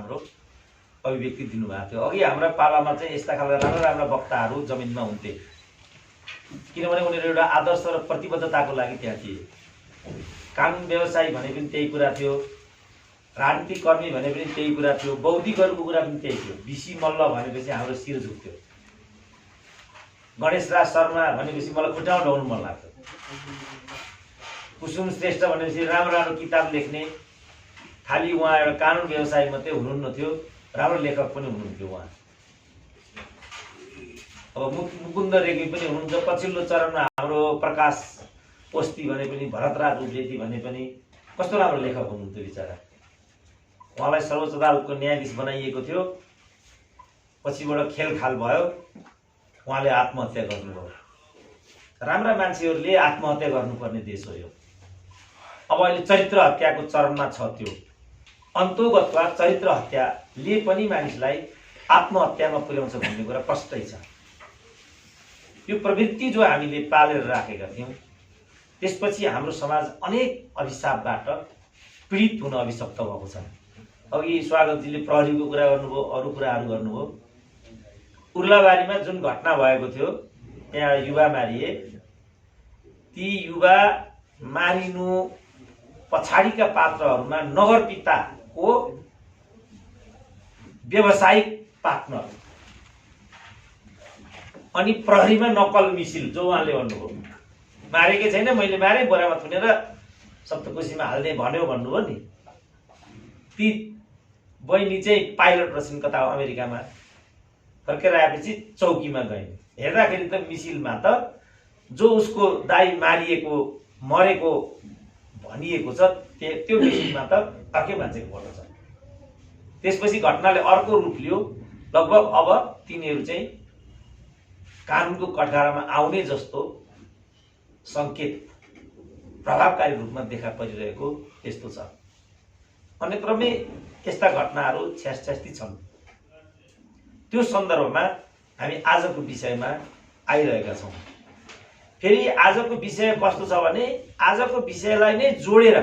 राम्रो अभिव्यक्ति दिनुभएको थियो। अघि हाम्रा पालामा चाहिँ यस्ता खालका राम्रा राम्रा वक्ताहरू जमिनमा हुन्थे, किनभने उनीहरू एउटा आदर्श र प्रतिबद्धताको लागि त्यहाँ थिए। कानुन व्यवसायी भने पनि त्यही कुरा थियो, राजनीतिक कर्मी भने पनि त्यही कुरा थियो, बौद्धिकहरूको कुरा पनि त्यही थियो। बिसी मल्ल भनेपछि हाम्रो शिर झुक्थ्यो, गणेश राज शर्मा भनेपछि मलाई खुट्टामा ढाउनु मन लाग्थ्यो, कुसुम श्रेष्ठ भनेपछि राम्रो राम्रो किताब लेख्ने, खालि उहाँ एउटा कानुन व्यवसायी मात्रै हुनुहुन्न थियो, राम्रो लेखक पनि हुनुहुन्थ्यो उहाँ। अब मुकुन्द रेग्मी पनि हुनुहुन्छ, पछिल्लो चरणमा हाम्रो प्रकाश पोस्ती भने पनि, भरतराज उप्रेती भने पनि कस्तो राम्रो लेखक हुनुहुन्थ्यो बिचरा। उहाँलाई सर्वोच्च अदालतको न्यायाधीश बनाइएको थियो, पछिबाट खेलखाल भयो, उहाँले आत्महत्या गर्नुभयो। राम्रा मान्छेहरूले आत्महत्या गर्नुपर्ने देश हो यो। अब अहिले चरित्र हत्याको चरणमा छ त्यो। अन्तोगतवा चरित्र हत्याले पनि मानिसलाई आत्महत्यामा पुर्याउँछ भन्ने कुरा प्रष्टै छ। यो प्रवृत्ति जो हामीले पालेर राखेका थियौँ, त्यसपछि हाम्रो समाज अनेक अभिशापबाट पीडित हुन अभिशप्त भएको छ। अघि स्वागतजीले प्रहरीको कुरा गर्नुभयो, अरू कुराहरू गर्नुभयो। उर्लाबारीमा जुन घटना भएको थियो, त्यहाँ युवा मारिए, ती युवा मारिनु पछाडिका पात्रहरूमा नगरपिताको व्यावसायिक पार्टनर अनि प्रहरीमा नक्कल मिसिल, जो उहाँले भन्नुभयो मारेकै छैन, मैले मारे, बोरामा थुनेर सप्तकोशीमा हाल्ने भन्यो भन्नुभयो नि। ती बहिनी चाहिँ पाइलट रहेछन्, कता हो अमेरिकामा, फर्केर आएपछि चौकीमा गइन्। हेर्दाखेरि त मिसिलमा त जो उसको दाइ मारिएको मरेको भनिएको छ, त्यो मिसिलमा त अर्कै मान्छेको फोटो छ। त्यसपछि घटनाले अर्को रूप लियो। लगभग अब तिनीहरू चाहिँ कानुनको कठघरामा आउने जस्तो संकेत प्रभावकारी रूपमा देखा परिरहेको यस्तो छ। अन्यक्रमै यस्ता घटनाहरू छ्यासछ्यास्ती छन्। त्यो सन्दर्भमा हामी आजको विषयमा आइरहेका छौँ। फेरि आजको विषय कस्तो छ भने, आजको विषयलाई नै जोडेर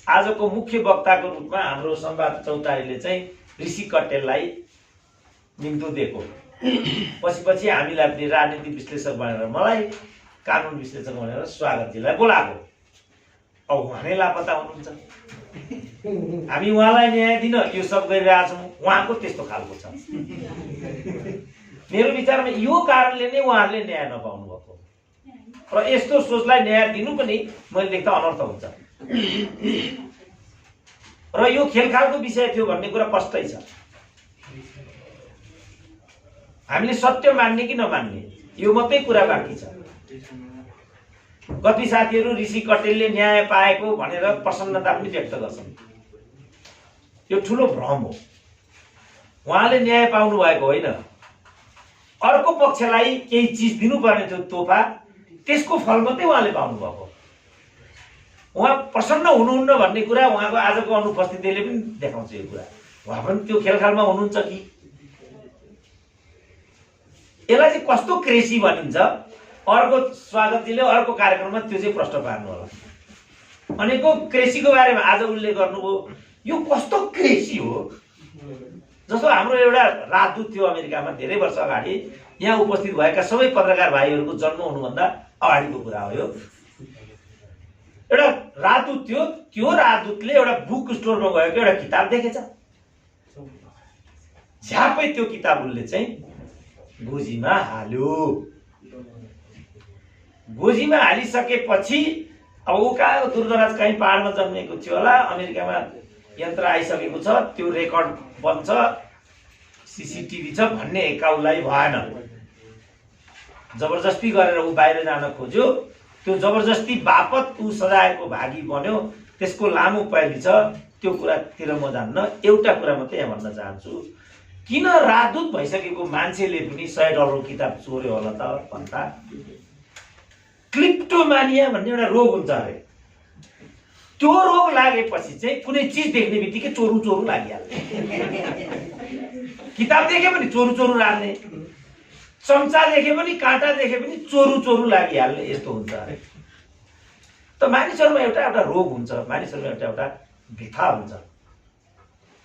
आजको मुख्य वक्ताको रूपमा हाम्रो संवाद चौतारीले चाहिँ ऋषि कट्टेललाई निम्तो दिएको। पछि हामीलाई पनि राजनीतिक विश्लेषक भनेर, मलाई कानुन विश्लेषक भनेर स्वागतजीलाई बोलाएको। अब उहाँ नै लापत्ता हुनुहुन्छ, हामी उहाँलाई न्याय दिन यो सब गरिरहेछौँ। उहाँको त्यस्तो खालको छ। मेरो विचारमा यो कारणले नै उहाँहरूले न्याय नपाउनु भएको र यस्तो सोचलाई न्याय दिनु पनि मैले देख्दा अनर्थ हुन्छ। र यो खेलखालको विषय थियो भन्ने कुरा प्रष्टै छ। हामीले सत्य मान्ने कि नमान्ने, यो मात्रै कुरा बाँकी छ। कति साथीहरू ऋषि कट्टेलले न्याय पाएको भनेर प्रसन्नता पनि व्यक्त गर्छन्। यो ठुलो भ्रम हो। उहाँले न्याय पाउनु भएको होइन, अर्को पक्षलाई केही चिज दिनुपर्ने थियो तोहफा, त्यसको फल मात्रै उहाँले पाउनु भएको। उहाँ प्रसन्न हुनुहुन्न भन्ने कुरा उहाँको आजको अनुपस्थितिले पनि देखाउँछ। यो कुरा उहाँ पनि त्यो खेलखालमा हुनुहुन्छ कि? यसलाई चाहिँ कस्तो क्रेसी भनिन्छ? अर्को स्वागतजीले अर्को कार्यक्रममा त्यो चाहिँ प्रश्न पार्नु होला। अनेकौं क्रेसीको बारेमा आज उल्लेख गर्नुभयो। यो कस्तो क्रेसी हो? जस्तो हाम्रो एउटा राजदूत थियो अमेरिकामा धेरै वर्ष अगाडि, यहाँ उपस्थित भएका सबै पत्रकार भाइहरूको जन्म हुनुभन्दा अगाडिको कुरा हो यो। एउटा राजदूत थियो, त्यो राजदूतले एउटा बुक स्टोरमा गएको एउटा किताब देखेछ। झ्यापै त्यो किताब उसले चाहिँ गोजीमा हाल्यो। गोजीमा हालिसकेपछि अब ऊ कहाँ दूरदराज कहीँ पहाडमा जन्मेको थियो होला, अमेरिकामा यन्त्र आइसकेको छ, त्यो रेकर्ड बन्छ, सीसीटीभी छ भन्ने एकाउलाई भएन। जबरजस्ती गरेर ऊ बाहिर जान खोज्यो। त्यो जबरजस्ती बापत ऊ सजायको भागी बन्यो। त्यसको लामो पैली छ, त्यो कुरातिर म जान्न। एउटा कुरा मात्रै यहाँ भन्न चाहन्छु, किन राजदूत भइसकेको मान्छेले पनि $100 किताब चोर्यो होला त भन्दा? क्लिप्टोमानिया भन्ने एउटा रोग हुन्छ अरे। त्यो रोग लागेपछि चाहिँ कुनै चिज देख्ने बित्तिकै चोरु चोरु लागिहाल्ने। किताब देखे पनि चोरु चोरु लाग्ने, चम्चा देखे पनि, काँटा देखे पनि चोरु चोरु लागिहाल्ने, यस्तो हुन्छ अरे। त मानिसहरुमा एउटा रोग हुन्छ, मानिसहरुमा एउटा व्यथा हुन्छ।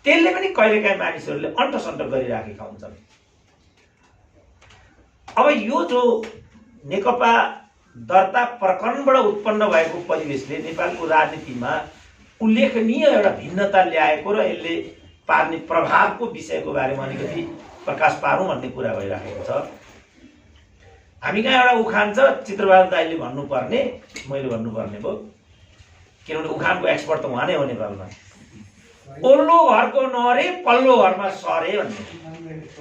त्यसले पनि कहिलेकाहीँ मानिसहरूले अन्टसन्ट गरिराखेका हुन्छन्। अब यो जो नेकपा दर्ता प्रकरणबाट उत्पन्न भएको परिवेशले नेपालको राजनीतिमा उल्लेखनीय एउटा भिन्नता ल्याएको र यसले पार्ने प्रभावको विषयको बारेमा अलिकति प्रकाश पारौँ भन्ने कुरा भइराखेको छ। हामी कहाँ एउटा उखान छ, चित्रबहादुर दाइले भन्नुपर्ने, मैले भन्नुपर्ने भयो, किनभने उखानको एक्सपर्ट त उहाँ नै हो नेपालमा। ओल्लो घरको नरे पल्लो घरमा सरे भन्ने।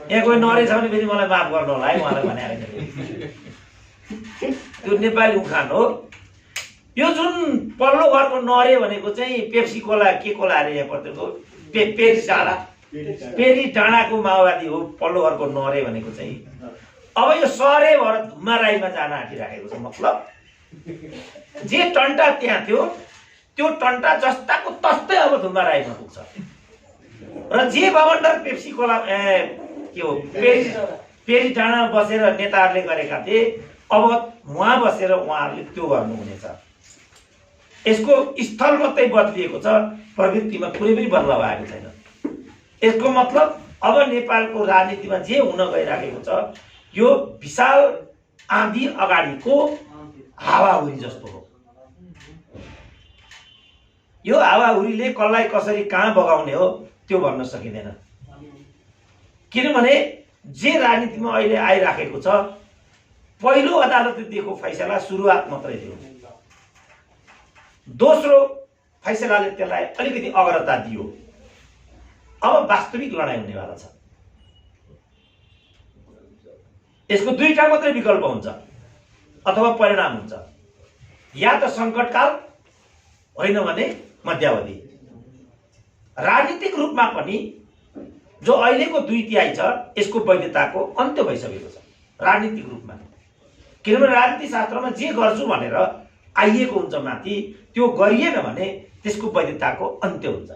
यहाँ कोही नरे छ भने फेरि मलाई माफ गर्नु होला है, उहाँलाई भने त्यो नेपाली उखान हो। यो जुन पल्लो घरको नरे भनेको चाहिँ पेप्सी कोला के कोला अरे यहाँ पर्थ्यो, पेरी डाँडाको माओवादी हो पल्लो घरको नरे भनेको चाहिँ। अब यो सरे भएर धुम्मा राईमा जान आँटिराखेको छ। मतलब जे टन्टा त्यहाँ थियो त्यो टन्टा जस्ताको तस्तै अब धुम्मा राईमा पुग्छ र जे बवन्डर पेप्सी कोला के हो पेरी डाँडामा बसेर नेताहरूले गरेका थिए अब उहाँ बसेर उहाँहरूले त्यो गर्नुहुनेछ। यसको स्थल मात्रै बदलिएको छ, प्रवृत्तिमा कुनै पनि बदलाव आएको छैन। यसको मतलब अब नेपालको राजनीतिमा जे हुन गइराखेको छ यो विशाल आँधी अगाडिको हावाहुरी जस्तो हो। यो हावाहुरीले कसलाई कसरी कहाँ बगाउने हो त्यो भन्न सकिँदैन, किनभने जे राजनीतिमा अहिले आइराखेको छ पहिलो अदालतले दिएको फैसला सुरुवात मात्रै थियो, दोस्रो फैसलाले त्यसलाई अलिकति अग्रता दियो। अब वास्तविक लडाइँ हुनेवाला छ। यसको दुईटा मात्रै विकल्प हुन्छ अथवा परिणाम हुन्छ, या त सङ्कटकाल होइन भने मध्यावधि। राजनीतिक रूपमा पनि जो अहिलेको 2/3 छ यसको वैधताको अन्त्य भइसकेको छ राजनीतिक रूपमा, किनभने राजनीति शास्त्रमा जे गर्छु भनेर आइएको हुन्छ माथि, त्यो गरिएन भने त्यसको वैधताको अन्त्य हुन्छ।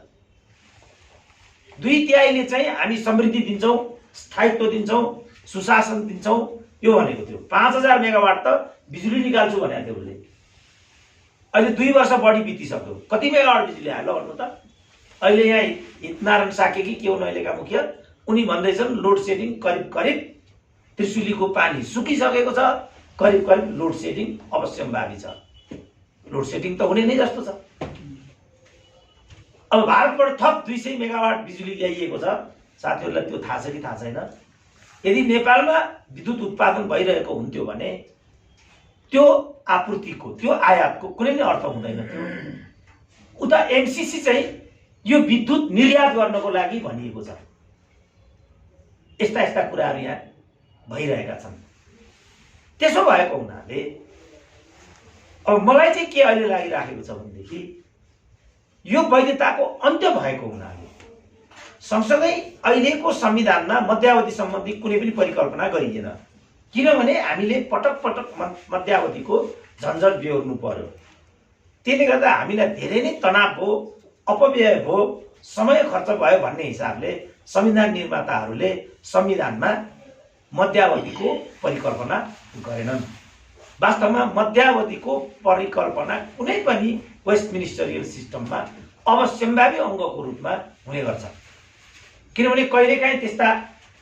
2/3ले चाहिँ हामी समृद्धि दिन्छौँ, स्थायित्व दिन्छौँ, सुशासन दिन्छौँ यो भनेको थियो। 5000 मेगावाट त बिजुली निकाल्छु भनेको थियो उसले। अहिले 2 वर्ष बढी बितिसक्यो, कति मेगावाट बिजुली आयो ल भन्नु त? अहिले यहाँ हितनारायण साकेकी के हुन् अहिलेका मुखिया, उनी भन्दैछन् लोड सेडिङ करिब करिब त्रिशुलीको पानी सुकिसकेको छ, करिब करिब लोड सेडिङ अवश्यम्भावी छ। लोड सेडिङ त हुने नै जस्तो छ। अब भारतबाट थप 200 मेगावाट बिजुली ल्याइएको छ, साथीहरूलाई त्यो थाहा छ कि थाहा छैन? यदि नेपालमा विद्युत उत्पादन भइरहेको हुन्थ्यो भने त्यो आपूर्तिको त्यो आयातको कुनै नै अर्थ हुँदैन थियो। उता एमसीसी चाहिँ यो विद्युत निर्यात गर्नको लागि भनिएको छ। यस्ता यस्ता कुराहरू यहाँ भइरहेका छन्। त्यसो भएको हुनाले अब मलाई चाहिँ के अहिले लागिराखेको छ भनेदेखि यो वैधताको अन्त्य भएको हुनाले सँगसँगै अहिलेको संविधानमा मध्यावधि सम्बन्धी कुनै पनि परिकल्पना गरिएन, किनभने हामीले पटक पटक मध्यावधिको झन्झट बेहोर्नु पर्यो। त्यसले गर्दा हामीलाई धेरै नै तनाव भयो, अपव्यय भयो, समय खर्च भयो भन्ने हिसाबले संविधान निर्माताहरूले संविधानमा मध्यावधिको परिकल्पना गरेनन्। वास्तवमा मध्यावधिको परिकल्पना कुनै पनि वेस्ट मिनिस्टरियल सिस्टममा अवश्यम्भावी अङ्गको रूपमा हुने गर्छ, किनभने कहिलेकाहीँ त्यस्ता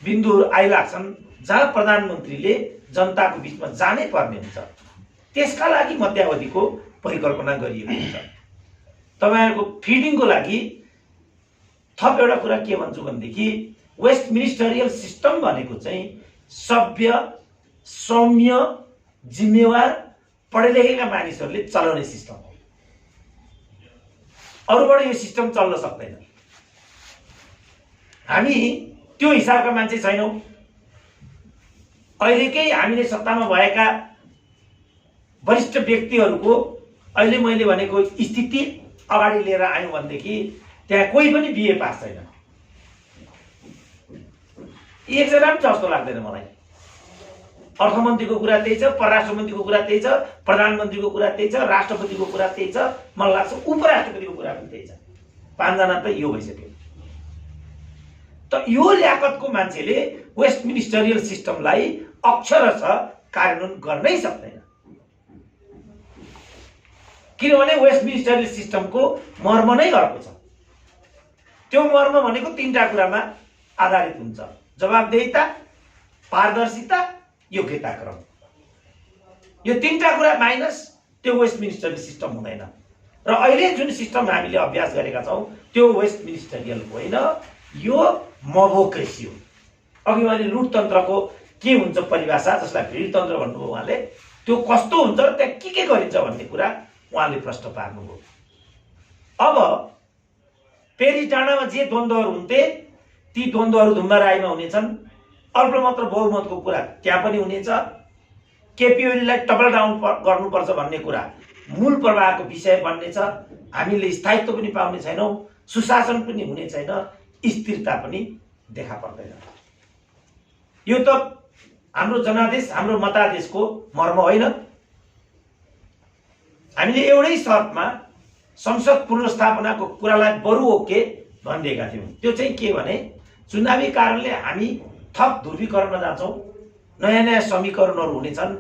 बिन्दुहरू आइलाग्छन् जहाँ प्रधानमन्त्रीले जनताको बिचमा जानै पर्ने हुन्छ। त्यसका लागि मध्यावधिको परिकल्पना गरिएको हुन्छ। तपाईँहरूको फिडिङको लागि थप एउटा कुरा के भन्छु भनेदेखि वेस्ट मिनिस्टरियल सिस्टम भनेको चाहिँ सभ्य, सौम्य, जिम्मेवार, पढेलेखेका मानिसहरूले चलाउने सिस्टम हो। अरूबाट यो सिस्टम चल्न सक्दैन। हामी त्यो हिसाबका मान्छे छैनौँ। अहिलेकै हामीले सत्तामा भएका वरिष्ठ व्यक्तिहरूको अहिले मैले भनेको स्थिति अगाडि लिएर आयौँ भनेदेखि त्यहाँ कोही पनि बिए पास छैन। एकजना पनि जस्तो लाग्दैन मलाई। अर्थमन्त्रीको कुरा त्यही छ, परराष्ट्र मन्त्रीको कुरा त्यही छ, प्रधानमन्त्रीको कुरा त्यही छ, राष्ट्रपतिको कुरा त्यही छ, मलाई लाग्छ उपराष्ट्रपतिको कुरा पनि त्यही छ। 5 जना त यो भइसक्यो। त यो ल्याकतको मान्छेले वेस्ट मिनिस्टरियल सिस्टमलाई अक्षरशः कार्यान्वयन गर्नै सक्दैन, किनभने वेस्ट मिनिस्टरियल सिस्टमको मर्म नै अर्को छ। त्यो मर्म भनेको तीनटा कुरामा आधारित हुन्छ: जवाबदेहिता, पारदर्शिता, योग्यता क्रम। यो तीनटा कुरा माइनस त्यो वेस्टमिनिस्टर सिस्टम हुँदैन। र अहिले जुन सिस्टम हामीले अभ्यास गरेका छौं त्यो वेस्टमिनिस्टरियल होइन, यो मोबोक्रेसी हो। अघि मैले लुटतन्त्रको के हुन्छ परिभाषा, जसलाई भिडतन्त्र भन्नुभयो उहाँले, त्यो कस्तो हुन्छ र त्यहाँ के गरिन्छ भन्ने कुरा उहाँले प्रश्न पार्नुभयो। अब पेरिस डाँडामा जे द्वन्द्वहरू हुन्थे ती द्वन्द्वहरू धुम्बाराईमा हुनेछन्। अल्पमत र बहुमतको कुरा त्यहाँ पनि हुनेछ। केपी ओलीलाई टपल डाउन गर्नुपर्छ भन्ने कुरा मूल प्रवाहको विषय बन्नेछ। हामीले स्थायित्व पनि पाउने छैनौँ, सुशासन पनि हुने छैन, स्थिरता पनि देखा पर्दैन। यो त हाम्रो जनादेश, हाम्रो मतादेशको मर्म होइन। हामीले एउटै शर्तमा संसद पुनर्स्थापनाको कुरालाई बरु ओके भनिदिएका थियौँ। त्यो चाहिँ के भने, चुनावी कारणले हामी थप ध्रुवीकरणमा जान्छौँ, नयाँ नयाँ समीकरणहरू हुनेछन्,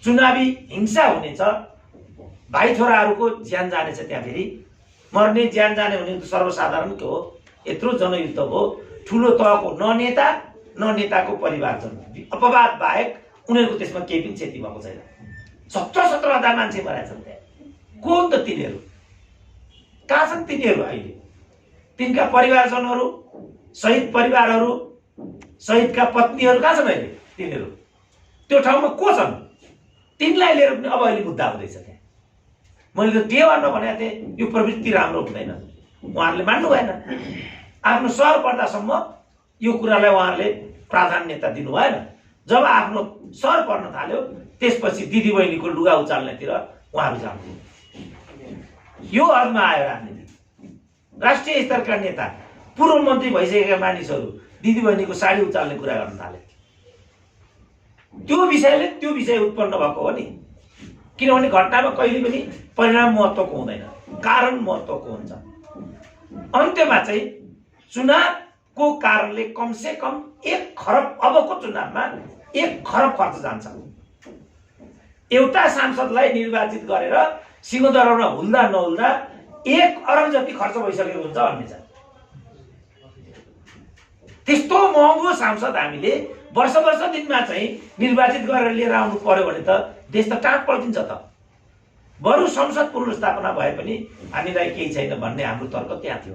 चुनावी हिंसा हुनेछ, भाइ छोराहरूको ज्यान जानेछ, त्यहाँ फेरि मर्ने ज्यान जाने हुने सर्वसाधारणको हो। यत्रो जनयुद्ध हो, ठुलो तहको न नेता न नेताको परिवारजन, अपवाद बाहेक उनीहरूको त्यसमा केही पनि क्षति भएको छैन। 17,000 मान्छे मरेछन् त्यहाँ। को त तिनीहरू? कहाँ छन् तिनीहरू अहिले? तिनका परिवारजनहरू, शहीद परिवारहरू, शहीदका पत्नीहरू कहाँ छन् अहिले? तिनीहरू त्यो ठाउँमा को छन्? तिनलाई लिएर पनि अब अहिले मुद्दा हुँदैछ त्यहाँ। मैले त देवा नभनेको थिएँ, यो प्रवृत्ति राम्रो हुँदैन। उहाँहरूले मान्नु भएन। आफ्नो सहर पर्दासम्म यो कुरालाई उहाँहरूले प्राधान्यता दिनु भएन। जब आफ्नो सहर पर्न थाल्यो त्यसपछि दिदीबहिनीको लुगा उचाल्नेतिर उहाँहरू जानुभयो। यो हदमा आयो राजनीति। राष्ट्रिय स्तरका नेता, पूर्व मन्त्री भइसकेका मानिसहरू दिदीबहिनीको साडी उचाल्ने कुरा गर्न थाले। त्यो विषय उत्पन्न भएको हो नि। किनभने घटनामा कहिले पनि परिणाम महत्त्वको हुँदैन, कारण महत्त्वको हुन्छ। अन्त्यमा चाहिँ चुनावको कारणले कमसे कम 1 खरब, अबको चुनावमा 1 खरब खर्च जान्छ। एउटा सांसदलाई निर्वाचित गरेर सिंहदरबारमा हुल्दा नहुल्दा 1 अरब जति खर्च भइसकेको हुन्छ भन्ने छ। त्यस्तो महँगो सांसद हामीले वर्ष दिनमा चाहिँ निर्वाचित गरेर लिएर आउनु पर्यो भने त देश त टाँट पल्टिन्छ त। बरु संसद पुनर्स्थापना भए पनि हामीलाई केही छैन भन्ने हाम्रो तर्क त्यहाँ थियो।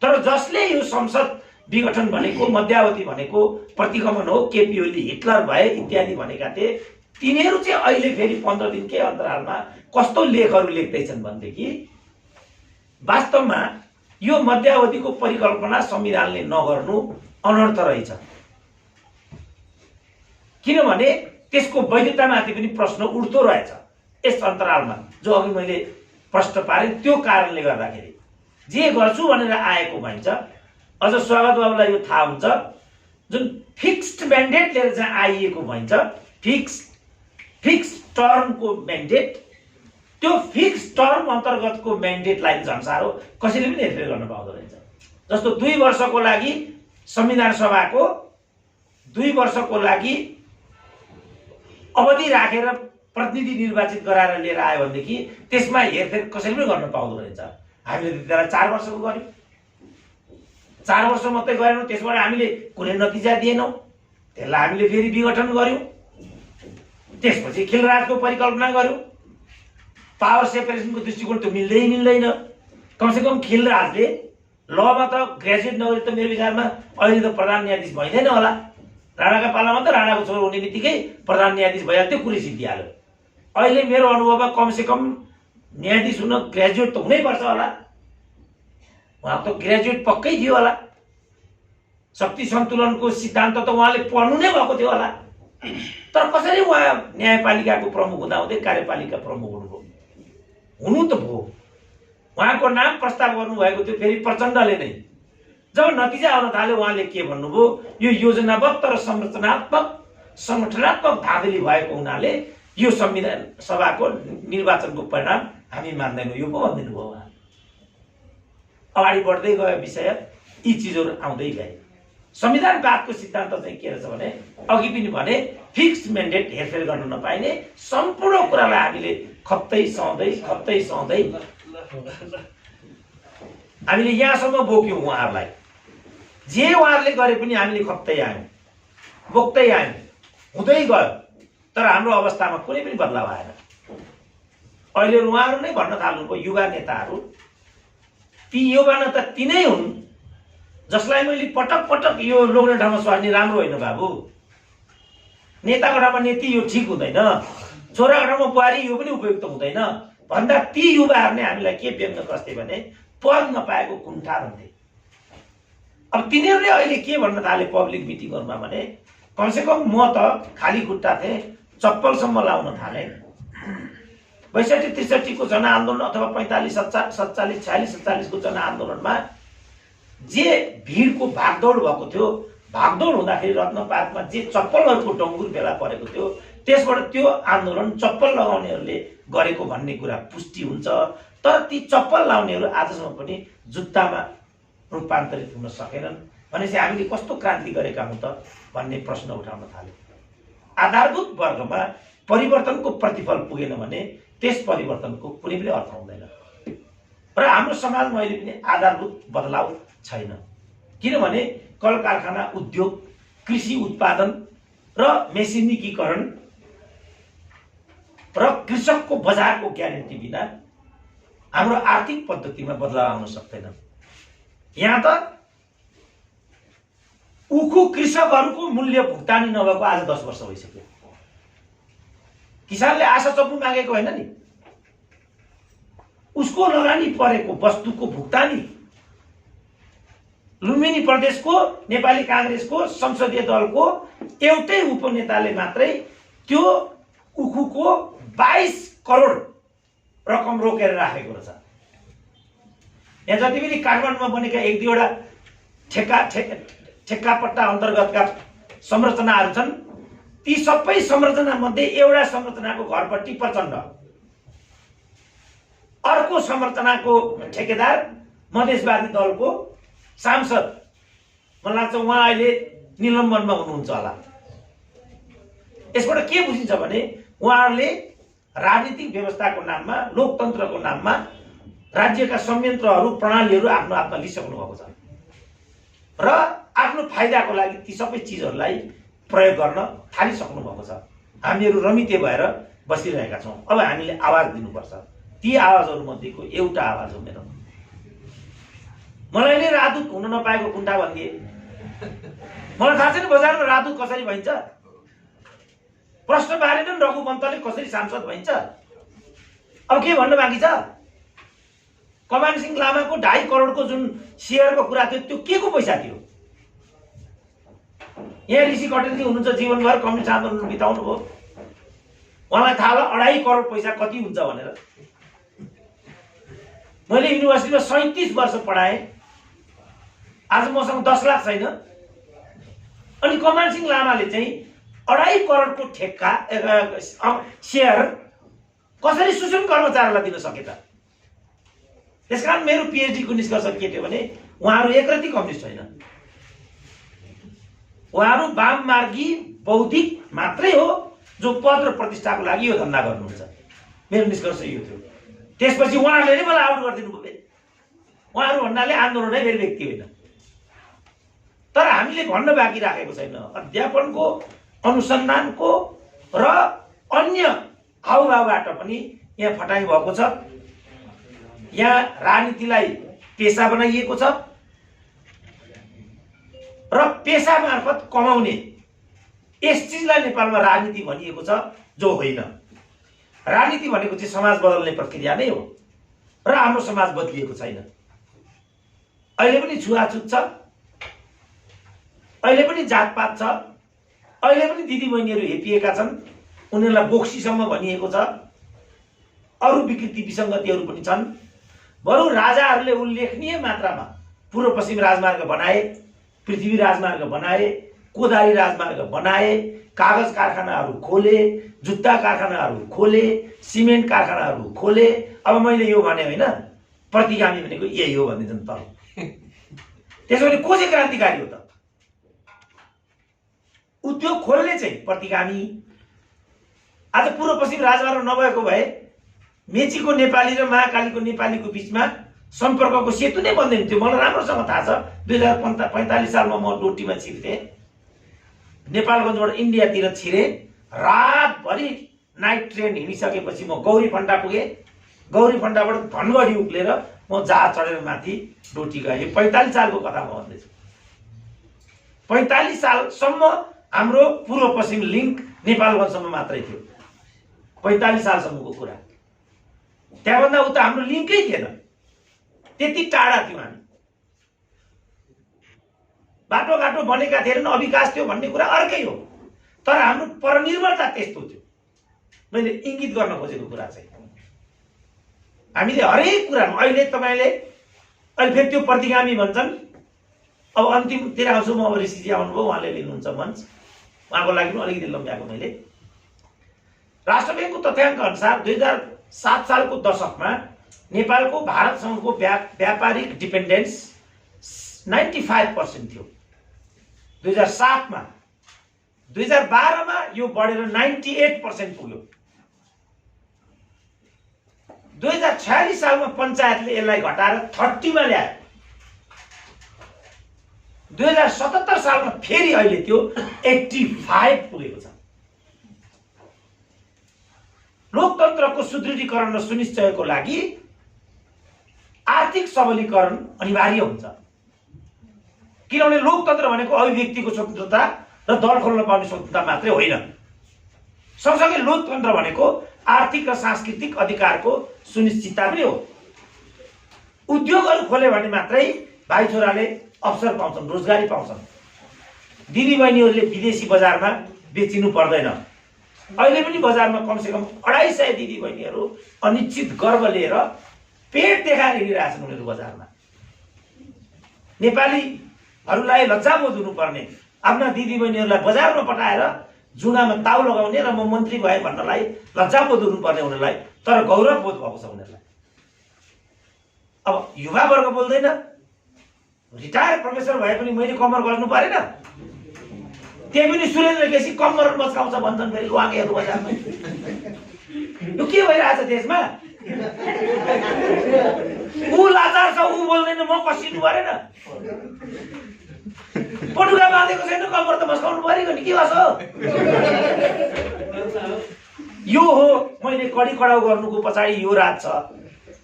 तर जसले यो संसद विघटन भनेको, मध्यावधि भनेको प्रतिगमन हो, केपी ओली हिटलर भए इत्यादि भनेका थिए, तिनीहरू चाहिँ अहिले फेरि 15 दिनकै अन्तरालमा कस्तो लेखहरू लेख्दैछन् भनेदेखि वास्तवमा यो मध्यावधिको परिकल्पना संविधानले नगर्नु अनर्थ रहेछ। किनभने त्यसको वैधतामाथि पनि प्रश्न उठ्दो रहेछ यस अन्तरालमा, जो अघि मैले प्रश्न पारेँ। त्यो कारणले गर्दाखेरि जे गर्छु भनेर आएको भन्छ। अझ स्वागत बाबुलाई यो थाहा हुन्छ, जुन फिक्स्ड म्यान्डेट लिएर चाहिँ आइएको भन्छ, फिक्स टर्मको म्यान्डेट, त्यो फिक्स टर्म अन्तर्गतको म्यान्डेटलाई झन्सारो कसैले पनि हेरफेर गर्न पाउँदो रहेछ। जस्तो 2 वर्षको लागि संविधान सभाको 2 वर्षको लागि अवधि राखेर प्रतिनिधि निर्वाचित गराएर लिएर आयो भनेदेखि त्यसमा हेरफेर कसैले पनि गर्न पाउँदो रहेछ। हामीले त्यसलाई 4 वर्षको गर्यौँ, 4 वर्ष मात्रै गरेनौँ, त्यसबाट हामीले कुनै नतिजा दिएनौँ, त्यसलाई हामीले फेरि विघटन गर्यौँ। त्यसपछि खिलराजको परिकल्पना गर्यौँ। पावर सेपरेसनको दृष्टिकोण त मिल्दैन। कमसेकम खिलराजले लमा त ग्रेजुएट नगरी त मेरो विचारमा अहिले त प्रधान न्यायाधीश भइँदैन होला। राणाका पालामा त राणाको छोरो हुने बित्तिकै प्रधान न्यायाधीश भइहाल्थ्यो, कुरै सिद्धिहाल्यो। अहिले मेरो अनुभवमा कमसेकम न्यायाधीश हुन ग्रेजुएट त हुनैपर्छ होला। उहाँ त ग्रेजुएट पक्कै थियो होला। शक्ति सन्तुलनको सिद्धान्त त उहाँले पढ्नु नै भएको थियो होला। तर कसरी उहाँ न्यायपालिकाको प्रमुख हुँदाहुँदै कार्यपालिका प्रमुख हुनुभयो? हुनु त भयो। उहाँको नाम प्रस्ताव गर्नुभएको थियो फेरि प्रचण्डले नै। जब नतिजा आउन थाल्यो उहाँले के भन्नुभयो, यो योजनाबद्ध र संगठनात्मक धाँधली भएको हुनाले यो संविधान सभाको निर्वाचनको परिणाम हामी मान्दैनौँ, यो पो भनिदिनु भयो उहाँ। अगाडि बढ्दै गयो विषय, यी चिजहरू आउँदै गए। संविधानवादको सिद्धान्त चाहिँ के रहेछ भने, अघि पनि भने, फिक्स्ड म्यान्डेट हेरफेर गर्न नपाइने, सम्पूर्ण कुरालाई हामीले खप्दै सहँदै हामीले यहाँसम्म बोक्यौँ उहाँहरूलाई। जे उहाँहरूले गरे पनि हामीले खप्दै आयौँ, बोक्दै आयौँ, हुँदै गयो। तर हाम्रो अवस्थामा कुनै पनि बदलाव आएन। अहिले उहाँहरू नै भन्न थाल्नुभयो युवा नेताहरू, ती युवा नेता तिनै हुन् जसलाई मैले पटक पटक यो लोग्ने ठाउँमा स्वार्ने राम्रो होइन बाबु, नेताको ठाउँमा नेती यो ठिक हुँदैन, छोराको ठाउँमा बुहारी यो पनि उपयुक्त हुँदैन भन्दा ती युवाहरूले हामीलाई के व्यङ्ग गर्थे भने पद नपाएको कुण्ठा भन्थे। अब तिनीहरूले अहिले के भन्न थाले पब्लिक मिटिङहरूमा भने कमसेकम म त खाली खुट्टा थिएँ, चप्पलसम्म लाउन थालेँ। 62-63 को जनआन्दोलन अथवा 45, 46, 47 को जनआन्दोलनमा जे भिडको भागदौड भएको थियो, भागदौड हुँदाखेरि रत्न पार्कमा जे चप्पलहरूको डङ्गुर बेला परेको थियो, त्यसबाट त्यो आन्दोलन चप्पल लगाउनेहरूले गरेको भन्ने कुरा पुष्टि हुन्छ। तर ती चप्पल लाउनेहरू आजसम्म पनि जुत्तामा रूपान्तरित हुन सकेनन्। भनेपछि हामीले कस्तो क्रान्ति गरेका हौँ त भन्ने प्रश्न उठाउन थाल्यो। आधारभूत वर्गमा परिवर्तनको प्रतिफल पुगेन भने त्यस परिवर्तनको कुनै पनि अर्थ हुँदैन। र हाम्रो समाजमा अहिले पनि आधारभूत बदलाव छैन, किनभने कल कारखाना, उद्योग, कृषि उत्पादन र मेसिनीकरण र कृषकको बजारको ग्यारेन्टी बिना हाम्रो आर्थिक पद्धतिमा बदलाव आउन सक्दैन। यहाँ त उखु कृषकहरूको मूल्य भुक्तानी नभएको आज 10 वर्ष भइसक्यो। किसानले आशा चप्पु मागेको होइन नि, उसको लगानी परेको वस्तुको भुक्तानी लुम्बिनी प्रदेशको नेपाली कांग्रेसको संसदीय दलको एउटै उपनेताले मात्रै त्यो उखुको 22 करोड रकम रोकेर राखेको रहेछ। यहाँ जति पनि काठमाडौँमा बनेका 1-2 ठेक्कापट्टा अन्तर्गतका संरचनाहरू छन्, ती सबै संरचना मध्ये एउटा संरचनाको घरपट्टि प्रचण्ड, अर्को संरचनाको ठेकेदार मधेसवादी दलको सांसद, मलाई लाग्छ उहाँ अहिले निलम्बनमा हुनुहुन्छ होला। यसबाट के बुझिन्छ भने उहाँहरूले राजनीतिक व्यवस्थाको नाममा, लोकतन्त्रको नाममा राज्यका संयन्त्रहरू, प्रणालीहरू आफ्नो हातमा लिइसक्नु भएको छ र आफ्नो फाइदाको लागि ती सबै चिजहरूलाई प्रयोग गर्न थालिसक्नु भएको छ। हामीहरू रमिते भएर बसिरहेका छौँ। अब हामीले आवाज दिनुपर्छ। ती आवाजहरू मध्येको एउटा आवाज हो मेरो। मलाई नै राजदूत हुन नपाएको कुण्ठा भनिदिए। मलाई थाहा छैन बजारमा राजदूत कसरी भइन्छ, प्रश्न पारेनन् रघु पन्तले कसरी सांसद भइन्छ। अब के भन्न बाँकी छ? कमान सिंह लामाको 2.5 करोडको जुन सेयरको कुरा थियो त्यो के को पैसा थियो? यहाँ ऋषि कटेलजी हुनुहुन्छ, जीवनभर कम्युनिस्ट आन्दोलन बिताउनु भयो, उहाँलाई थाहा होला 2.5 करोड पैसा कति हुन्छ भनेर। मैले युनिभर्सिटीमा 37 वर्ष पढाएँ, आज मसँग 10 लाख छैन। अनि कमान सिंह लामाले चाहिँ 2.5 करोडको ठेक्का सेयर कसरी सुशील कर्मचारीलाई दिन सके त? त्यसकारण मेरो पीएचडी को निष्कर्ष के थियो भने उहाँहरू एकरती कम्युनिस्ट होइन, उहाँहरू वाममार्गी बौद्धिक मात्रै हो जो पद र प्रतिष्ठाको लागि यो धन्दा गर्नुहुन्छ। मेरो निष्कर्ष यो थियो। त्यसपछि उहाँहरूले नै मलाई आउट गरिदिनु भयो। उहाँहरू भन्नाले आन्दोलन नै मेरो व्यक्ति होइन। तर हामीले भन्न बाँकी राखेको छैन। अध्यापनको, अनुसन्धानको र अन्य हाउभावबाट पनि यहाँ फटाइ भएको छ। यहाँ राजनीतिलाई पेशा बनाइएको छ र पेशा मार्फत कमाउने यस चिजलाई नेपालमा राजनीति भनिएको छ, जो होइन। राजनीति भनेको चाहिँ समाज बदल्ने प्रक्रिया नै हो र हाम्रो समाज बदलिएको छैन। अहिले पनि छुवाछुत छ, अहिले पनि जातपात छ, अहिले पनि दिदीबहिनीहरू हेपिएका छन्, उनीहरूलाई बोक्सीसम्म भनिएको छ। अरू विकृति विसङ्गतिहरू पनि छन्। बरु राजाहरूले उल्लेखनीय मात्रामा पूर्व पश्चिम राजमार्ग बनाए, पृथ्वी राजमार्ग बनाए, कोदारी राजमार्ग बनाए, कागज कारखानाहरू खोले, जुत्ता कारखानाहरू खोले, सिमेन्ट कारखानाहरू खोले। अब मैले यो भने होइन, प्रतिगामी भनेको यही हो भनिदिन्छन् तल। त्यसो भने को चाहिँ क्रान्तिकारी हो त? उद्योग खोल्ने चाहिँ प्रतिगामी। आज पूर्व पश्चिम राजमार्ग नभएको भए मेचीको नेपाली र महाकालीको नेपालीको बीचमा सम्पर्कको सेतु नै बन्दैन थियो। मलाई राम्रोसँग थाहा छ 2045 सालमा म डोटीमा छिर्थेँ, नेपालगञ्जबाट इन्डियातिर छिरेँ। रातभरि नाइट ट्रेन हिँडिसकेपछि म गौरी फन्टा पुगेँ। गौरी फन्टाबाट धनगढी उक्लेर म जहाज चढेर माथि डोटी गएँ। 45 सालको कथा म भन्दैछु। 45 सालसम्म हाम्रो पूर्व पश्चिम लिङ्क नेपालगञ्जसम्म मात्रै थियो। 45 सालसम्मको कुरा। त्यहाँभन्दा उता हाम्रो लिङ्कै थिएन, त्यति टाढा थियौँ हामी। बाटोघाटो बनेका थिएनन्, अविकास थियो भन्ने कुरा अर्कै हो, तर हाम्रो परनिर्भरता त्यस्तो थियो। मैले इङ्गित गर्न खोजेको कुरा चाहिँ हामीले हरेक कुरामा अहिले तपाईँले अहिले फेरि त्यो प्रतिगामी भन्छन्। अब अन्तिमतिर आउँछु म। अब ऋषिजी आउनुभयो, उहाँले लिनुहुन्छ मञ्च, उहाँको लागि पनि अलिकति लम्ब्याएको मैले। राष्ट्र ब्याङ्कको तथ्याङ्क अनुसार 2007 सालको दशकमा नेपालको भारतसँगको व्यापारिक डिपेन्डेन्स 95% थियो 2007 मा। 2012 मा यो बढेर 98% पुग्यो। 2046 सालमा पञ्चायतले यसलाई घटाएर 30 मा ल्यायो। 2077 सालमा फेरि अहिले त्यो 85 पुगेको छ। लोकतन्त्रको सुदृढीकरण र सुनिश्चयको लागि आर्थिक सबलीकरण अनिवार्य हुन्छ, किनभने लोकतन्त्र भनेको अभिव्यक्तिको स्वतन्त्रता र दल खोल्न पाउने स्वतन्त्रता मात्रै होइन। सँगसँगै लोकतन्त्र भनेको आर्थिक र सांस्कृतिक अधिकारको सुनिश्चितता पनि हो। उद्योगहरू खोल्यो भने मात्रै भाइ छोराले अवसर पाउँछन्, रोजगारी पाउँछन्। दिदीबहिनीहरूले विदेशी बजारमा बेचिनु पर्दैन। अहिले पनि बजारमा कमसेकम 250 दिदीबहिनीहरू अनिश्चित गर्व लिएर पेट देखाएर हिँडिरहेछन् उनीहरू बजारमा। नेपालीहरूलाई लज्जाबोध हुनुपर्ने, आफ्ना दिदीबहिनीहरूलाई बजारमा पठाएर जुगामा ताउ लगाउने र म मन्त्री भए भन्नलाई लज्जाबोध हुनुपर्ने उनीहरूलाई, तर गौरवबोध भएको छ उनीहरूलाई। अब युवा वर्ग बोल्दैन, रिटायर प्रोफेसर भए पनि मैले कमर गर्नु परेन, त्यही पनि सुरेन्द्र केसी कमर मस्काउँछ भन्छन् फेरि लुवाङेहरू बजारमा। यो के भइरहेछ देशमा? ऊ लाचार छ, ऊ बोल्दैन, म कसिनु परेन? पटुका बाँधेको छैन, कमर त मस्काउनु परेको नि, के गर्छ? यो हो मैले कडी कडाउ गर्नुको पछाडि यो रात छ।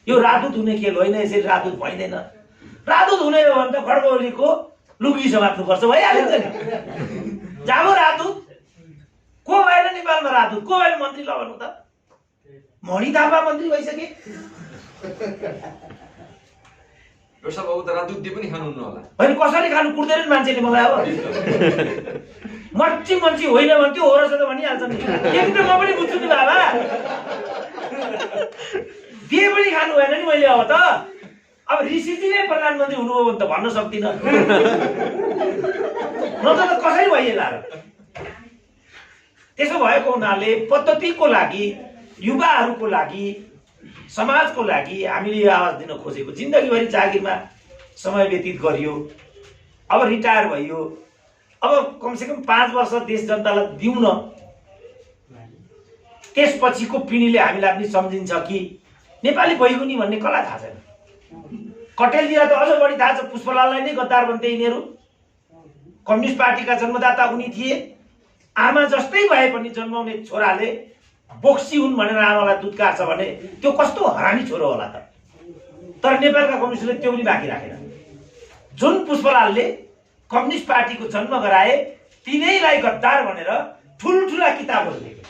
यो राजदूत हुने खेल होइन, यसरी राजदूत भइँदैन। राजदूत हुने हो भने त खड्गौलीको लुगी समात्नुपर्छ, भइहाल्छ नि। जागो राजदूत को भएन नेपालमा? राजदूत को भएन मन्त्री? ल भन्नु त। मणि थापा मन्त्री भइसके। बाबु त राजदूत पनि खानुहुन्न होला। होइन, कसरी खानु कुर्दैन नि मान्छेले मलाई। अब मर्ची मन्ची होइन भन्थ्यो, हो रहेछ त भनिहाल्छ नि। यति त म पनि बुझ्छु नि बाबा। दिए पनि खानु भएन नि मैले। अब त अब ऋषिजी नै प्रधानमन्त्री हुनुभयो भने त भन्न सक्दिनँ, नत्र त कसरी भइएला र। त्यसो भएको हुनाले पद्धतिको लागि, युवाहरूको लागि, समाजको लागि हामीले यो आवाज दिन खोजेको। जिन्दगीभरि जागिरमा समय व्यतीत गरियो, अब रिटायर भइयो, अब कमसेकम 5 वर्ष देश जनतालाई दिउँ न। त्यसपछिको पिँढीले हामीलाई पनि सम्झिन्छ कि नेपाली बैगुनी भन्ने कला थाहा छैन। कटेलजीलाई त अझ बढी थाहा छ, पुष्पलाललाई नै गद्दार भन्थे यिनीहरू। कम्युनिस्ट पार्टीका जन्मदाता उनी थिए। आमा जस्तै भए पनि जन्माउने छोराले बोक्सी हुन् भनेर आमालाई दुध काट्छ भने त्यो कस्तो हरामी छोरो होला त। तर नेपालका कम्युनिस्टले त्यो पनि बाँकी राखेन। जुन पुष्पलालले कम्युनिस्ट पार्टीको जन्म गराए तिनैलाई गद्दार भनेर ठुल्ठुला किताबहरू लेखे।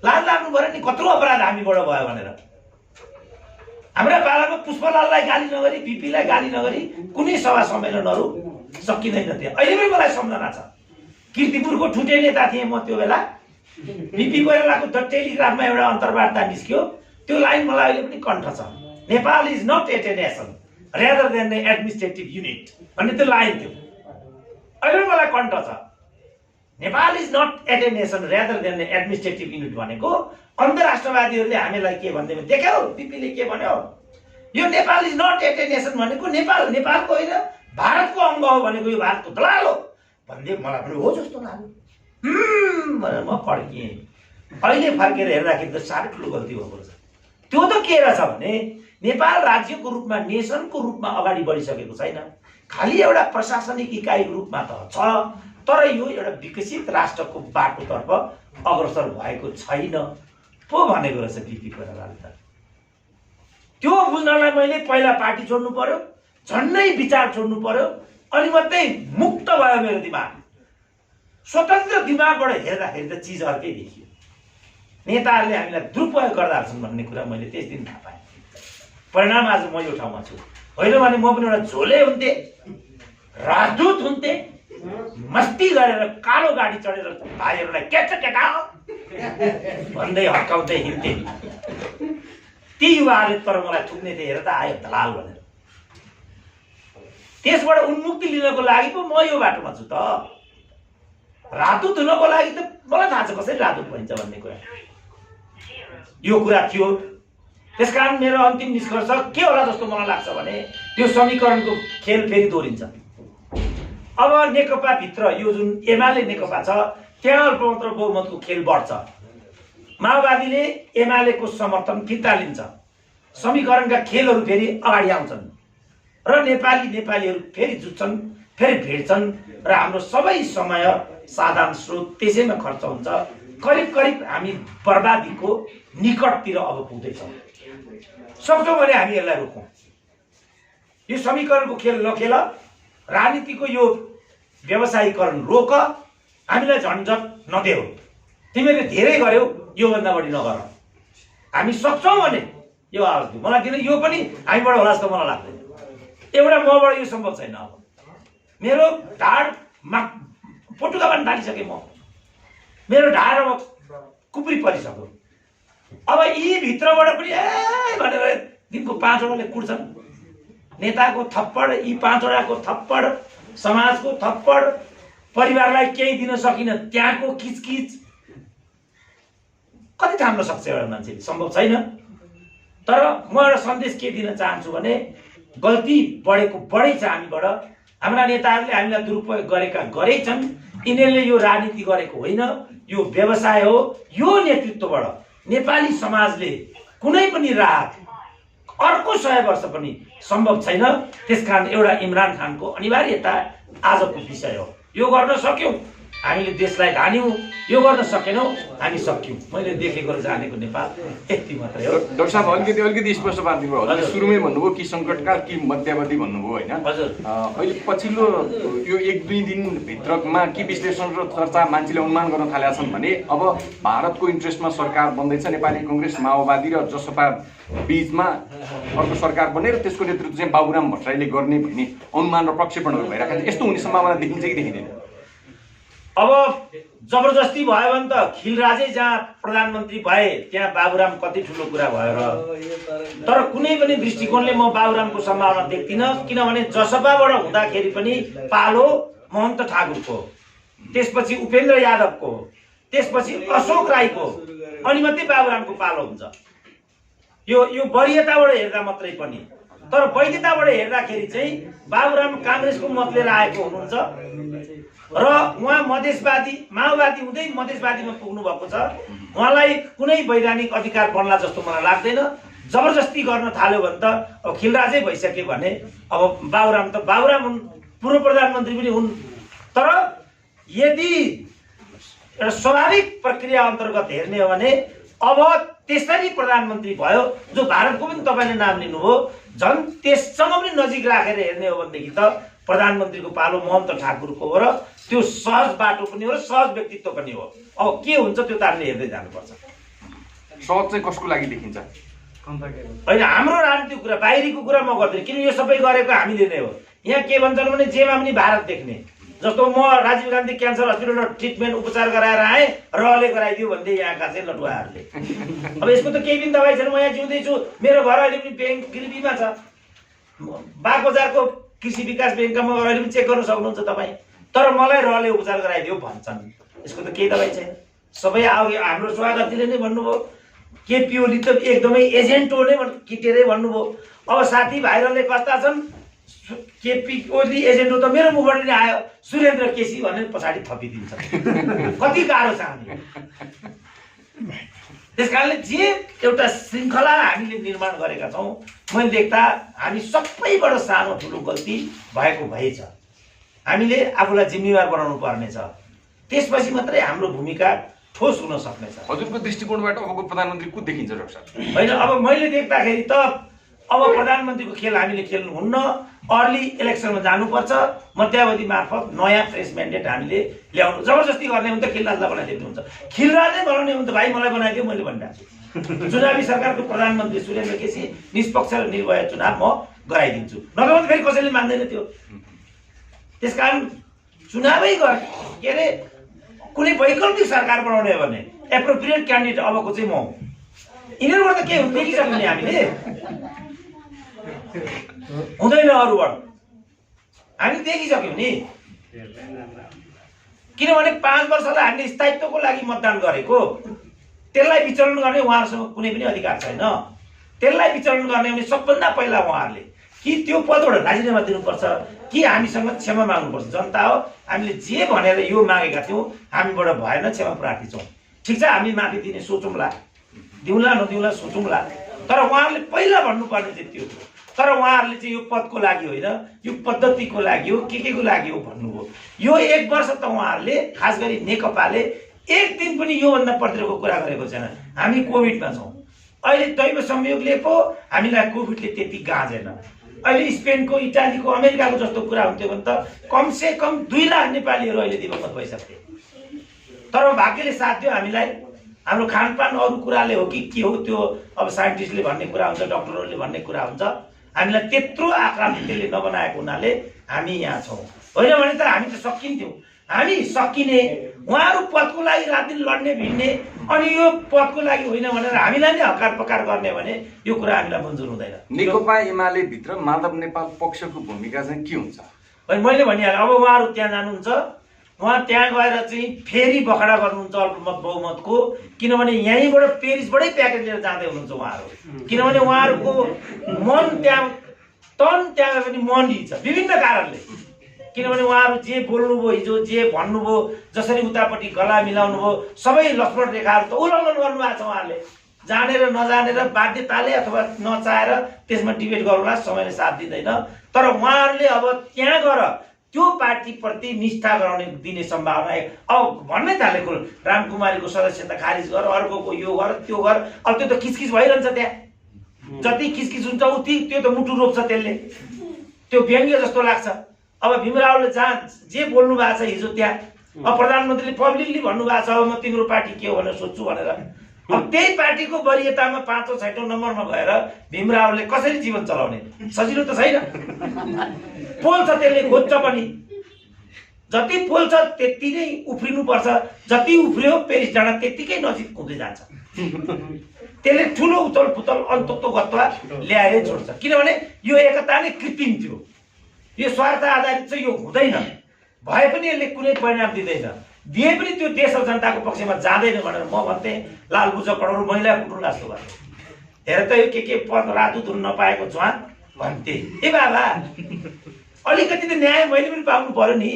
लाज लाग्नु पर्यो नि, कत्रो अपराध हामीबाट भयो भनेर। हाम्रा पालामा पुष्पलाललाई गाली नगरी, बिपीलाई गाली नगरी कुनै सभा सम्मेलनहरू सकिँदैन थियो। अहिले पनि मलाई सम्झना छ, कीर्तिपुरको ठुटे नेता थिएँ म त्यो बेला। बिपी कोइरालाको द टेलिग्राफमा एउटा अन्तर्वार्ता निस्क्यो, त्यो लाइन मलाई अहिले पनि कण्ठ छ। Nepal is not at a nation rather than a administrative unit भन्ने त्यो लाइन थियो, अहिले पनि मलाई कण्ठ छ। Nepal is not at a nation rather than a administrative unit भनेको अन्तर्राष्ट्रवादीहरूले हामीलाई के भन्दै देख्यौ? बिपीले के भन्यो? यो Nepal is not at a nation भनेको नेपाल नेपालको होइन, भारतको अङ्ग हो भनेको यो भारतको दलाल हो भन्दै मलाई पनि हो जस्तो लाग्यो। भनेर म फर्किएँ। अहिले फर्केर हेर्दाखेरि त साह्रै ठुलो गल्ती भएको रहेछ। त्यो त के रहेछ भने नेपाल राज्यको रूपमा नेसनको रूपमा अगाडि बढिसकेको छैन, खालि एउटा प्रशासनिक इकाइको रूपमा त छ, तर यो एउटा विकसित राष्ट्रको बाटोतर्फ अग्रसर भएको छैन पो भनेको रहेछ बिपी कोइरालाले त। त्यो बुझ्नलाई मैले पहिला पार्टी छोड्नु पर्यो, झन्डै विचार छोड्नु पर्यो, अनि मात्रै मुक्त भयो मेरो दिमाग। स्वतन्त्र दिमागबाट हेर्दाखेरि त चिज अर्कै देखियो। नेताहरूले हामीलाई दुरुपयोग गर्दा छन् भन्ने कुरा मैले त्यस दिन थाहा पाएँ। परिणाम आज म यो ठाउँमा छु, होइन भने म पनि एउटा झोले हुन्थे, राजदूत हुन्थे, मस्ती गरेर कालो गाडी चढेर भाइहरूलाई केटा भन्दै हर्काउँदै हिँड्थे। ती युवाहरूले तर मलाई थुक्ने थिए, हेर त आयो दलाल भनेर। त्यसबाट उन्मुक्ति लिनको लागि पो म यो बाटोमा छु त। राजदूत हुनको लागि त मलाई थाहा छ कसरी राजदूत भइन्छ भन्ने कुरा। यो कुरा थियो। त्यसकारण मेरो अन्तिम निष्कर्ष के होला जस्तो मलाई लाग्छ भने त्यो समीकरणको खेल फेरि दोहोरिन्छ। अब नेकपा भित्र यो जुन एमाले नेकपा छ त्यहाँ अल्पमत र बहुमतको खेल बढ्छ। माओवादीले एमालेको समर्थन फिर्ता लिन्छ, समीकरणका खेलहरू फेरि अगाडि आउँछन् र नेपालीहरू फेरि जुट्छन्, फेरि भिड्छन् र हाम्रो सबै समय साधन स्रोत त्यसैमा खर्च हुन्छ। करिब करिब हामी बर्बादीको निकटतिर अब पुग्दैछौँ। सक्छौँ भने हामी यसलाई रोकौँ। यो समीकरणको खेल नखेल, राजनीतिको यो व्यवसायीकरण रोक, हामीलाई झन्झट नदेऊ। तिमीले धेरै गर्यौ, योभन्दा बढी नगर। हामी सक्छौँ भने यो आवाज दिउँ। मलाई किन यो पनि हामीबाट होला जस्तो मलाई लाग्दैन। एउटा मबाट यो सम्भव छैन। अब मेरो ढाडमा पोटुका पनि डालिसकेँ, म मेरो ढाड अब कुप्री परिसक्यो। अब यी भित्रबाट पनि भनेर दिनको 5 वटाले कुट्छन्। नेताको थप्पड, यी 5 वटाको थप्पड, समाजको थप्पड, परिवारलाई केही दिन सकिन त्यहाँको किचकिच, कति थाम्न सक्छ एउटा मान्छेले? सम्भव छैन। तर म एउटा सन्देश के दिन चाहन्छु भने गल्ती बढेको बढै छ हामीबाट। हाम्रा नेताहरूले हामीलाई दुरुपयोग गरेकै छन्। यिनीहरूले यो राजनीति गरेको होइन, यो व्यवसाय हो। यो नेतृत्वबाट नेपाली समाजले कुनै पनि राहत अर्को 100 वर्ष पनि सम्भव छैन। त्यसकारण एउटा इमरान खानको अनिवार्यता आजको विषय हो। यो गर्न सक्यौँ हामीले देशलाई धान्यौँ, यो गर्न सकेनौँ हामी सक्यौँ। मैले देखेको र जानेको नेपाल यति मात्रै हो। डाक्टर साहब अलिकति स्पष्ट पारिदिनु भयो। हजुर सुरुमै भन्नुभयो कि सङ्कटकाल कि मध्यावधि भन्नुभयो होइन? हजुर। अहिले पछिल्लो यो 1-2 दिनभित्रमा के विश्लेषण र चर्चा मान्छेले अनुमान गर्न थालेका छन् भने अब भारतको इन्ट्रेस्टमा सरकार बन्दैछ, नेपाली कङ्ग्रेस माओवादी र जसपा बीचमा अर्को सरकार बनेर त्यसको नेतृत्व चाहिँ बाबुराम भट्टराईले गर्ने भन्ने अनुमान र प्रक्षेपणहरू भइरहेका छन्। यस्तो हुने सम्भावना देखिन्छ कि देखिँदैन? अब जबरजस्ती भयो भने त खिलराजै जहाँ प्रधानमन्त्री भए त्यहाँ बाबुराम कति ठुलो कुरा भयो र। तर कुनै पनि दृष्टिकोणले म बाबुरामको सम्भावना देख्दिनँ, किनभने जसपाबाट हुँदाखेरि पनि पालो महन्त ठाकुरको, त्यसपछि उपेन्द्र यादवको, त्यसपछि अशोक राईको, अनि मात्रै बाबुरामको पालो हुन्छ। यो वरियताबाट हेर्दा मात्रै पनि। तर वैधताबाट हेर्दाखेरि चाहिँ बाबुराम काङ्ग्रेसको मत लिएर आएको हुनुहुन्छ र उहाँ मधेसवादी माओवादी हुँदै मधेसवादीमा पुग्नु भएको छ। उहाँलाई कुनै वैधानिक अधिकार बन्ला जस्तो मलाई लाग्दैन। जबरजस्ती गर्न थाल्यो भने त अब खिलराजै भइसक्यो भने अब बाबुराम हुन्, पूर्व प्रधानमन्त्री पनि हुन्। तर यदि एउटा स्वाभाविक प्रक्रिया अन्तर्गत हेर्ने हो भने अब त्यसरी प्रधानमन्त्री भयो जो भारतको पनि तपाईँले नाम लिनुभयो, झन् त्यससँग पनि नजिक राखेर हेर्ने हो भनेदेखि त प्रधानमन्त्रीको पालो महन्त ठाकुरको हो र त्यो सहज बाटो पनि हो र सहज व्यक्तित्व पनि हो। अब के हुन्छ त्यो त हामीले हेर्दै जानुपर्छ। सहज चाहिँ कसको लागि देखिन्छ? होइन, हाम्रो राजनीतिक कुरा, बाहिरीको कुरा म गर्दिनँ, किन यो सबै गरेको हामीले नै हो। यहाँ के भन्छन् भने जेमा पनि भारत देख्ने। जस्तो म राजीव गान्धी क्यान्सर हस्पिटलमा ट्रिटमेन्ट उपचार गराएर आएँ, रहले गराइदियो भन्दै यहाँका चाहिँ लटुवाहरूले। अब यसको त केही पनि दबाई छैन, म यहाँ जिउँदैछु, मेरो घर अहिले पनि ब्याङ्क गिरबीमा छ। बागबजारको कृषि विकास ब्याङ्कमा अहिले पनि चेक गर्न सक्नुहुन्छ तपाईँ। तर मलाई रहले उपचार गराइदियो भन्छन्। यसको त केही दबाई छैन। सबै अघि हाम्रो स्वागतले नै भन्नुभयो, केपी ओली त एकदमै एजेन्ट हो नै किटेरै भन्नुभयो। अब साथीभाइहरूले कस्ता छन्, केपी ओली एजेन्ट हो त मेरो मुखबाट नै आयो सुरेन्द्र केसी भनेर पछाडि थपिदिन्छ। कति गाह्रो छ हामी। त्यसकारणले जे एउटा श्रृङ्खला हामीले निर्माण गरेका छौँ मैले देख्दा हामी सबैबाट सानो ठुलो गल्ती भएको भएछ। हामीले आफूलाई जिम्मेवार बनाउनु पर्नेछ, त्यसपछि मात्रै हाम्रो भूमिका ठोस हुन सक्नेछ। हजुरको दृष्टिकोणबाट अबको प्रधानमन्त्री को देखिन्छ डाक्टर साहब? होइन, अब मैले देख्दाखेरि त अब प्रधानमन्त्रीको खेल हामीले खेल्नुहुन्न, अर्ली इलेक्सनमा जानुपर्छ, मध्यावधि मार्फत नयाँ फ्रेस म्यान्डेट हामीले ल्याउनु। जबरजस्ती गर्ने हो भने त खिलराजलाई बनाइदिनु हुन्छ, खिलराजले बनाउने हो भने त भाइ मलाई बनाइदियो, मैले भनिरहेको छु। चुनावी सरकारको प्रधानमन्त्री सुरेन्द्र केसी निष्पक्ष र निर्भय चुनाव म गराइदिन्छु, नभए त फेरि कसैले मान्दैन त्यो। त्यसकारण चुनावै के अरे कुनै वैकल्पिक सरकार बनाउने हो भने एप्रोप्रिएट क्यान्डिडेट अबको चाहिँ म हुँ। यिनीहरूबाट त के हुन्छ देखिसक्यो नि, हामीले हुँदैन, अरूबाट हामी देखिसक्यौँ नि। किनभने 5 वर्षलाई हामीले स्थायित्वको लागि मतदान गरेको, त्यसलाई विचलन गर्ने उहाँहरूसँग कुनै पनि अधिकार छैन। त्यसलाई विचलन गर्ने भने सबभन्दा पहिला उहाँहरूले कि त्यो पदबाट राजीनामा दिनुपर्छ कि हामीसँग क्षमा माग्नुपर्छ। जनता हो, हामीले जे भनेर यो मागेका थियौँ हामीबाट भएन, क्षमा प्रार्थी छौँ, ठिक छ, हामी माफी दिने सोचौँला, दिउँला नदिउँला सोचौँला, तर उहाँहरूले पहिला भन्नुपर्ने चाहिँ त्यो थियो। तर उहाँहरूले चाहिँ यो पदको लागि होइन, यो पद्धतिको लागि हो, के को लागि हो भन्नुभयो। यो 1 वर्ष त उहाँहरूले खास गरी नेकपाले एक दिन पनि योभन्दा प्रतिको कुरा गरेको छैन। हामी कोभिडमा छौँ, अहिले दैव संयोगले पो हामीलाई कोभिडले त्यति गाँजेन। अहिले स्पेनको, इटालीको, अमेरिकाको जस्तो कुरा हुन्थ्यो भने त कमसे कम 2 लाख नेपालीहरू अहिले दिवंगत भइसक्थे। तर भाग्यले साथ दियो हामीलाई। हाम्रो खानपान अरू कुराले हो कि के हो त्यो अब साइन्टिस्टले भन्ने कुरा हुन्छ, डक्टरहरूले भन्ने कुरा हुन्छ। हामीलाई त्यत्रो आक्रान्त त्यसले नबनाएको हुनाले हामी यहाँ छौँ। होइन भने त हामी त सकिन्थ्यौँ। हामी सकिने, उहाँहरू पदको लागि रात दिन लड्ने भिड्ने, अनि यो पदको लागि होइन भनेर हामीलाई नै हकार पकार गर्ने भने यो कुरा हामीलाई मन्जुर हुँदैन। नेकपा एमाले भित्र माधव नेपाल पक्षको भूमिका चाहिँ के हुन्छ? मैले भनिहालेँ, अब उहाँहरू त्यहाँ जानुहुन्छ, उहाँ त्यहाँ गएर चाहिँ फेरि बखडा गर्नुहुन्छ अल्पमत बहुमतको। किनभने यहीँबाट पेरिसबाटै प्याकेज लिएर जाँदै हुनुहुन्छ उहाँहरू। किनभने उहाँहरूको मन त्यहाँ त्यहाँ पनि मन्डी छ विभिन्न कारणले। किनभने उहाँहरू जे बोल्नुभयो, हिजो जे भन्नुभयो, जसरी उतापट्टि गला मिलाउनु भयो, सबै लक्ष्मण रेखाहरू त उल्लङ्घन गर्नुभएको छ उहाँहरूले। जानेर नजानेर, बाध्यताले अथवा नचाहेर त्यसमा डिबेट गर्नुलाई समयले साथ दिँदैन। तर उहाँहरूले अब त्यहाँ गएर त्यो पार्टीप्रति निष्ठा गराउने दिने सम्भावना अब भन्नै थालेको। रामकुमारीको सदस्यता खारिज गर, अर्कोको यो गर, त्यो गर। अब त्यो त किचकिच भइरहन्छ त्यहाँ। जति किचकिच हुन्छ उति त्यो त मुटु रोप्छ त्यसले, त्यो व्यङ्ग्य जस्तो लाग्छ। अब भीमरावले जहाँ जे बोल्नु भएको छ हिजो त्यहाँ, अब प्रधानमन्त्रीले पब्लिकली भन्नुभएको छ अब म तिम्रो पार्टी के हो भनेर सोध्छु भनेर। अब त्यही पार्टीको वरियतामा 5औं 6औं नम्बरमा गएर भीमरावले कसरी जीवन चलाउने? सजिलो त छैन। पोल्छ त्यसले, खोज्छ पनि। जति पोल्छ त्यति नै उफ्रिनुपर्छ। जति उफ्रियो पेरिस डाँडा त्यतिकै नजिक हुँदै जान्छ। त्यसले ठुलो उथल पुथल अन्तत्वगत्वा ल्याएरै छोड्छ। किनभने यो एकता नै कृत्रिम थियो, यो स्वार्थ आधारित चाहिँ यो हुँदैन। भए पनि यसले कुनै परिणाम दिँदैन, दिए पनि त्यो देश र जनताको पक्षमा जाँदैन भनेर म भन्थेँ। लालबुझ करोड महिला कुटुङ जस्तो गर्छ, हेर त यो के पद राजदूत हुन नपाएको झ्वान भन्थे। ए बाबा, अलिकति त न्याय मैले पनि पाउनु पर्यो नि।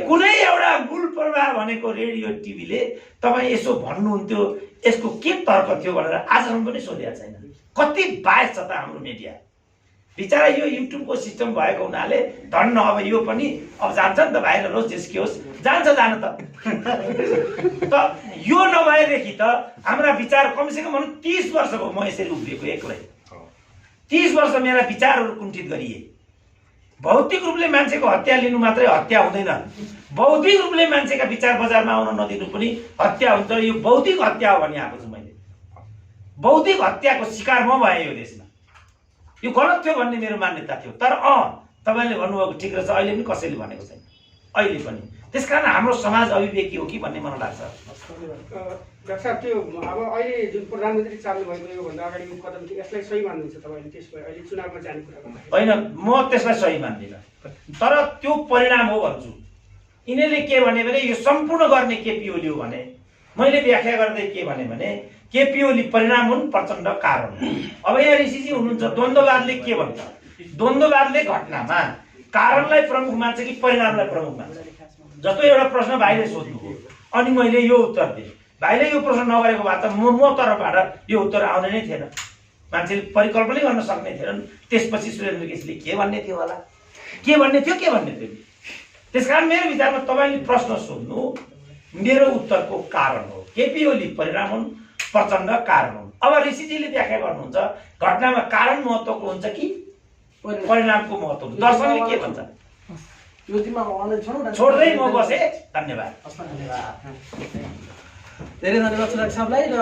कुनै एउटा मूल प्रवाह भनेको रेडियो टिभीले तपाईँ यसो भन्नुहुन्थ्यो, यसको के तर्क थियो भनेर आजसम्म पनि सोधेको छैन। कति बायस छ त हाम्रो मिडिया। बिचरा यो युट्युबको सिस्टम भएको हुनाले धन्न अब यो पनि अब जान्छ नि त, भाइरल होस् जेसके होस् जान्छ, जान त। यो नभएदेखि त हाम्रा विचार कमसेकम 30 वर्ष भयो म यसरी उभिएको एक्लै। 30 वर्ष मेरा विचारहरू कुण्ठित गरिए। भौतिक रूपले मान्छेको हत्या लिनु मात्रै हत्या हुँदैन, बौद्धिक रूपले मान्छेका विचार बजारमा आउन नदिनु पनि हत्या हुन्छ। यो बौद्धिक हत्या हो भनी आएको छु मैले। बौद्धिक हत्याको शिकार म भएँ यो देशमा। यो गलत थियो भन्ने मेरो मान्यता थियो। तर तपाईँले भन्नुभएको ठिक रहेछ, अहिले पनि कसैले भनेको छैन, अहिले पनि। त्यसकारण हाम्रो समाज अभिव्यक्ति हो कि भन्ने मलाई लाग्छ। डाक्टर साहब, त्यो अब अहिले जुन प्रधानमन्त्री चाल्नु भएको योभन्दा अगाडिको कदम थियो, यसलाई सही मान्नुहुन्छ तपाईँले? त्यसपछि अहिले चुनावमा जाने कुरा होइन, म त्यसलाई सही मान्दिनँ। तर त्यो परिणाम हो भन्छु। यिनीहरूले के भने यो सम्पूर्ण गर्ने केपी ओली हो भने, मैले व्याख्या गर्दै के भने केपी ओली परिणाम हुन्, प्रचण्ड कारण। अब यहाँ ऋषिजी हुनुहुन्छ, द्वन्द्ववादले के भन्छ? द्वन्द्ववादले घटनामा कारणलाई प्रमुख मान्छ कि परिणामलाई प्रमुख मान्छ? जस्तो एउटा प्रश्न भाइले सोध्नुभयो अनि मैले यो उत्तर दिएँ। भाइले यो प्रश्न नगरेको भए त म तर्फबाट यो उत्तर आउने नै थिएन, मान्छेले परिकल्पनै गर्न सक्ने थिएन। त्यसपछि सुरेन्द्र केसीले के भन्ने थियो होला, के भन्ने थियो त्यसकारण मेरो विचारमा तपाईँले प्रश्न सोध्नु मेरो उत्तरको कारण हो। केपी ओली परिणाम हुन्, प्रचण्ड कारण हुन्। अब ऋषिजीले व्याख्या गर्नुहुन्छ घटनामा कारण महत्त्वको हुन्छ कि परिणामको महत्त्व हुन्छ, दर्शनले के भन्छ छोड्दै म बसेँ। धन्यवाद। धेरै धन्यवाद सुरक्षा साहबलाई। र